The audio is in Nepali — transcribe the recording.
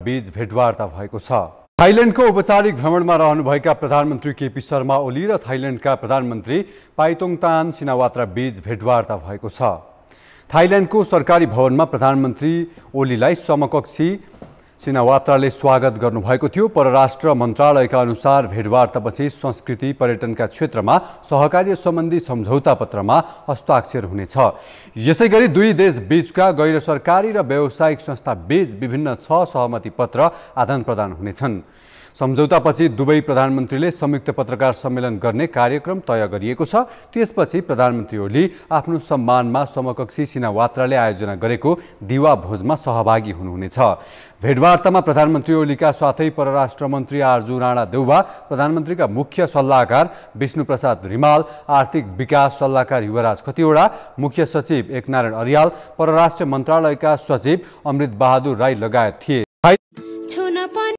बीच भेटवार्ता भएको छ। थाइल्याण्डको औपचारिक भ्रमणमा रहनुभएका प्रधानमन्त्री केपी शर्मा ओली र थाइल्याण्डका प्रधानमन्त्री पाइतोङतान सिनावात्रा बीच भेटवार्ता भएको छ। थाइल्याण्डको सरकारी भवनमा प्रधानमन्त्री ओलीलाई समकक्षी सिनावात्राले स्वागत गर्नुभएको थियो। परराष्ट्र मन्त्रालयका अनुसार भेटवार्तापछि संस्कृति पर्यटनका क्षेत्रमा सहकार्य सम्बन्धी सम्झौता पत्रमा हस्ताक्षर हुनेछ। यसैगरी दुई देश बीचका गैर सरकारी र व्यावसायिक संस्था बीच विभिन्न 6 सहमति पत्र आदान प्रदान हुनेछन्। सम्झौतापछि दुवै प्रधानमन्त्रीले संयुक्त पत्रकार सम्मेलन गर्ने कार्यक्रम तय गरिएको छ। त्यसपछि प्रधानमन्त्री ओली आफ्नो सम्मानमा समकक्षी सिनावात्राले आयोजना गरेको दिवा भोजमा सहभागी हुनुहुनेछ। भेटवार्तामा प्रधानमन्त्री ओलीका साथै परराष्ट्र मन्त्री आर्जु राणा देउवा, प्रधानमन्त्रीका मुख्य सल्लाहकार विष्णुप्रसाद रिमाल, आर्थिक विकास सल्लाहकार युवराज खतिवडा, मुख्य सचिव एकनारायण अर्याल, परराष्ट्र मन्त्रालयका सचिव अमृत बहादुर राई लगायत थिए।